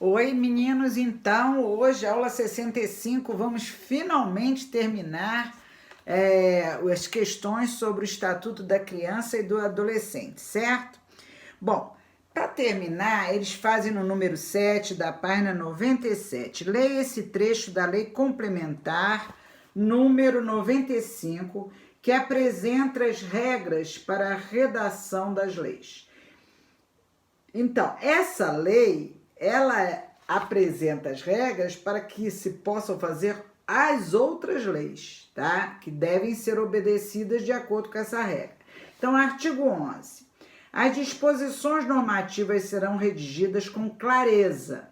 Oi, meninos, então, hoje, aula 65, vamos finalmente terminar as questões sobre o Estatuto da Criança e do Adolescente, certo? Bom, para terminar, eles fazem no número 7 da página 97. Leia esse trecho da Lei Complementar número 95, que apresenta as regras para a redação das leis. Então, essa lei, ela apresenta as regras para que se possam fazer as outras leis, tá? Que devem ser obedecidas de acordo com essa regra. Então, artigo 11. As disposições normativas serão redigidas com clareza,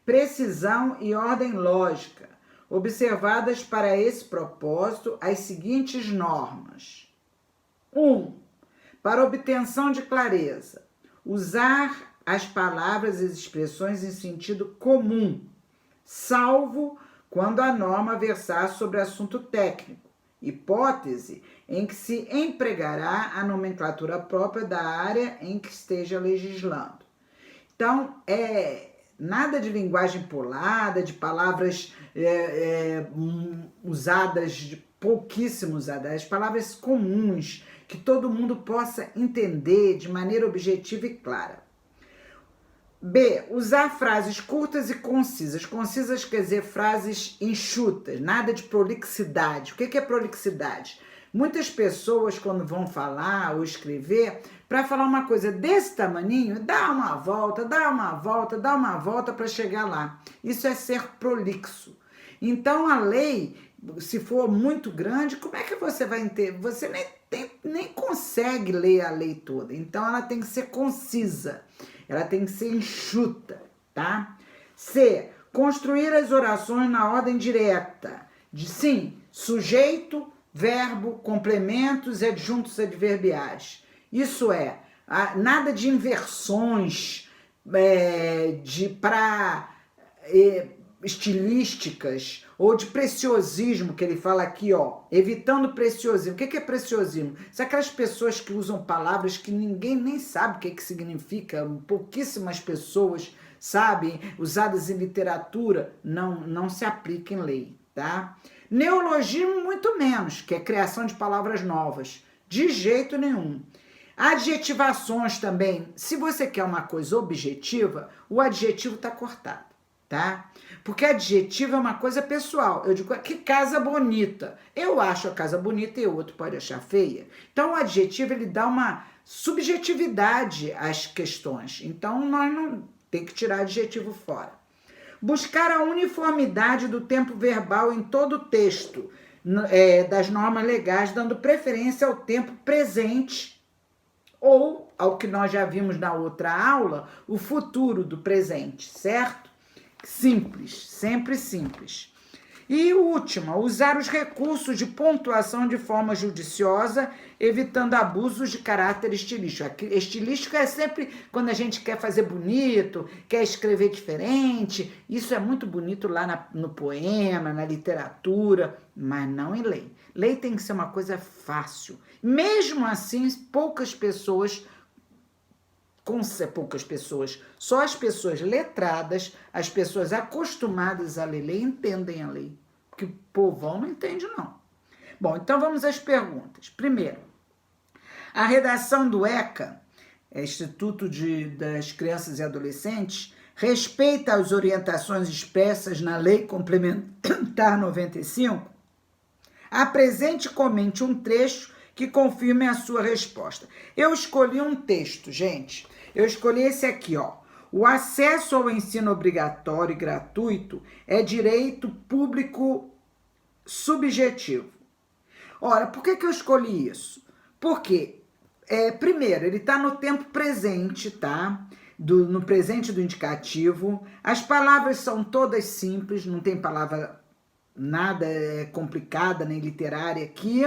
precisão e ordem lógica, observadas para esse propósito as seguintes normas. 1. Para obtenção de clareza, usar as palavras e as expressões em sentido comum, salvo quando a norma versar sobre assunto técnico, hipótese em que se empregará a nomenclatura própria da área em que esteja legislando. Então, nada de linguagem polada, de palavras usadas, pouquíssimo usadas, as palavras comuns, que todo mundo possa entender de maneira objetiva e clara. B. Usar frases curtas e concisas. Concisas quer dizer frases enxutas, nada de prolixidade. O que é prolixidade? Muitas pessoas, quando vão falar ou escrever, para falar uma coisa desse tamaninho, dá uma volta, dá uma volta, dá uma volta para chegar lá. Isso é ser prolixo. Então, a lei, se for muito grande, como é que você vai entender? Você nem consegue ler a lei toda. Então, ela tem que ser concisa. Ela tem que ser enxuta, tá? C. Construir as orações na ordem direta. Sim, sujeito, verbo, complementos e adjuntos adverbiais. Isso é, nada de inversões estilísticas ou de preciosismo, que ele fala aqui, ó, evitando preciosismo. O que é preciosismo? São aquelas pessoas que usam palavras que ninguém nem sabe o que significa, pouquíssimas pessoas sabem, usadas em literatura, não se aplica em lei, tá? Neologismo, muito menos, que é criação de palavras novas, de jeito nenhum. Adjetivações também, se você quer uma coisa objetiva, o adjetivo está cortado, tá? Porque adjetivo é uma coisa pessoal. Eu digo, que casa bonita. Eu acho a casa bonita e o outro pode achar feia. Então, o adjetivo, ele dá uma subjetividade às questões. Então, nós não tem que tirar adjetivo fora. Buscar a uniformidade do tempo verbal em todo o texto das normas legais, dando preferência ao tempo presente ou ao que nós já vimos na outra aula, o futuro do presente, certo? Simples, sempre simples. E última, usar os recursos de pontuação de forma judiciosa, evitando abusos de caráter estilístico. Estilístico é sempre quando a gente quer fazer bonito, quer escrever diferente. Isso é muito bonito lá no poema, na literatura, mas não em lei. Lei tem que ser uma coisa fácil. Mesmo assim, poucas pessoas, só as pessoas letradas, as pessoas acostumadas a ler lei, entendem a lei. Porque o povão não entende, não. Bom, então vamos às perguntas. Primeiro, a redação do ECA, Instituto das Crianças e Adolescentes, respeita as orientações expressas na Lei Complementar 95? Apresente e comente um trecho que confirme a sua resposta. Eu escolhi um texto, gente. Eu escolhi esse aqui, ó. O acesso ao ensino obrigatório e gratuito é direito público subjetivo. Ora, por que eu escolhi isso? Porque, primeiro, ele está no tempo presente, tá? No presente do indicativo. As palavras são todas simples, não tem palavra nada complicada nem literária aqui,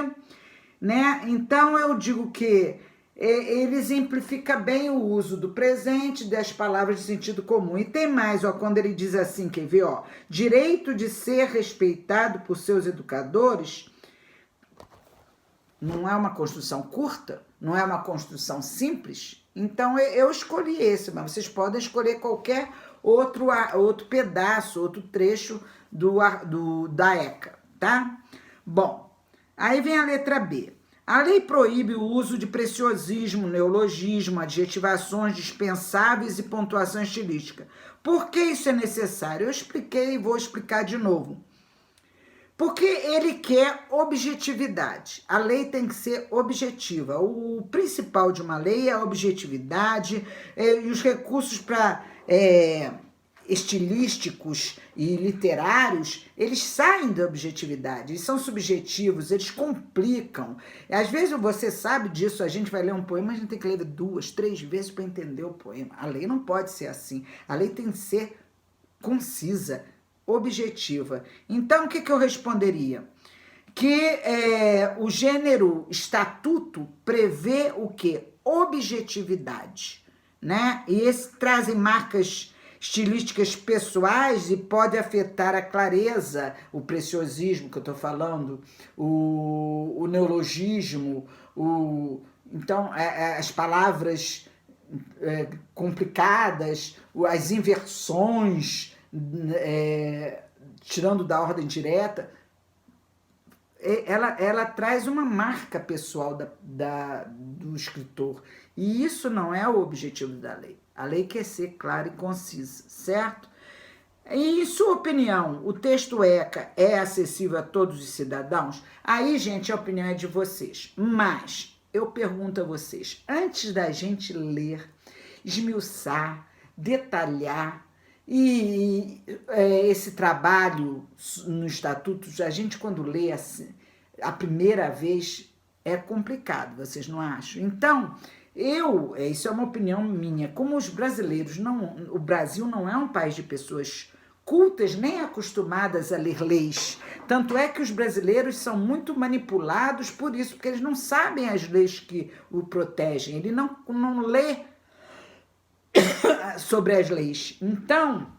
né? Então, eu digo que ele exemplifica bem o uso do presente das palavras de sentido comum. E tem mais, ó, quando ele diz assim, quer ver, ó, direito de ser respeitado por seus educadores, não é uma construção curta, não é uma construção simples, Então, eu escolhi esse, mas vocês podem escolher qualquer outro pedaço, outro trecho da ECA, tá? Bom, aí vem a letra B. A lei proíbe o uso de preciosismo, neologismo, adjetivações dispensáveis e pontuação estilística. Por que isso é necessário? Eu expliquei e vou explicar de novo. Porque ele quer objetividade. A lei tem que ser objetiva. O principal de uma lei é a objetividade e os recursos para estilísticos e literários, eles saem da objetividade, eles são subjetivos, eles complicam. Às vezes você sabe disso, a gente vai ler um poema, a gente tem que ler 2, 3 vezes para entender o poema. A lei não pode ser assim. A lei tem que ser concisa, objetiva. Então, o que eu responderia? Que o gênero estatuto prevê o quê? Objetividade, né? E trazem marcas estilísticas pessoais e pode afetar a clareza, o preciosismo que eu estou falando, o neologismo, então as palavras complicadas, as inversões, tirando da ordem direta, ela traz uma marca pessoal do escritor. E isso não é o objetivo da lei. A lei quer ser clara e concisa, certo? E, em sua opinião, o texto ECA é acessível a todos os cidadãos? Aí, gente, a opinião é de vocês. Mas eu pergunto a vocês, antes da gente ler, esmiuçar, detalhar, e esse trabalho no Estatuto, a gente quando lê assim, a primeira vez é complicado, vocês não acham? Então, isso é uma opinião minha, como os brasileiros, o Brasil não é um país de pessoas cultas nem acostumadas a ler leis, tanto é que os brasileiros são muito manipulados por isso, porque eles não sabem as leis que o protegem, ele não lê sobre as leis. Então,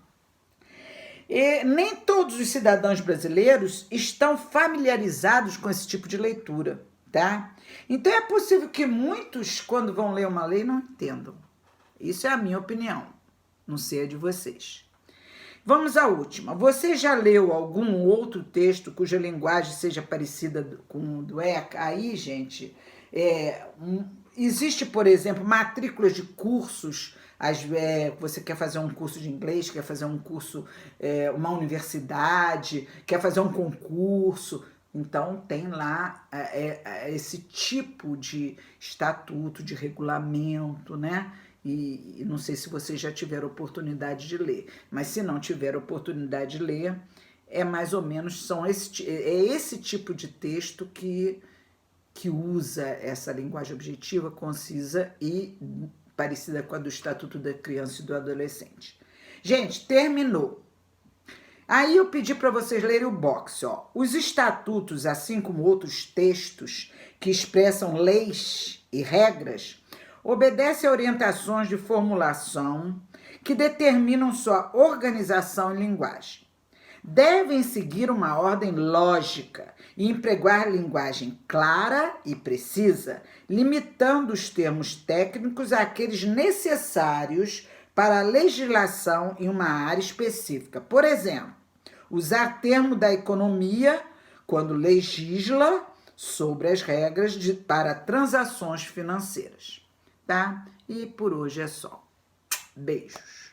nem todos os cidadãos brasileiros estão familiarizados com esse tipo de leitura, tá? Então, é possível que muitos, quando vão ler uma lei, não entendam. Isso é a minha opinião, não sei a de vocês. Vamos à última. Você já leu algum outro texto cuja linguagem seja parecida com o do ECA? Aí, gente, existe, por exemplo, matrículas de cursos. Você quer fazer um curso de inglês, quer fazer um curso, uma universidade, quer fazer um concurso. Então, tem lá esse tipo de estatuto, de regulamento, né? E não sei se vocês já tiveram oportunidade de ler, mas se não tiver oportunidade de ler, é mais ou menos, esse tipo de texto que usa essa linguagem objetiva, concisa e parecida com a do Estatuto da Criança e do Adolescente. Gente, terminou. Aí eu pedi para vocês lerem o box, ó. Os estatutos, assim como outros textos que expressam leis e regras, obedecem a orientações de formulação que determinam sua organização e linguagem. Devem seguir uma ordem lógica e empregar linguagem clara e precisa, limitando os termos técnicos àqueles necessários para a legislação em uma área específica. Por exemplo, usar termo da economia quando legisla sobre as regras para transações financeiras. Tá? E por hoje é só. Beijos.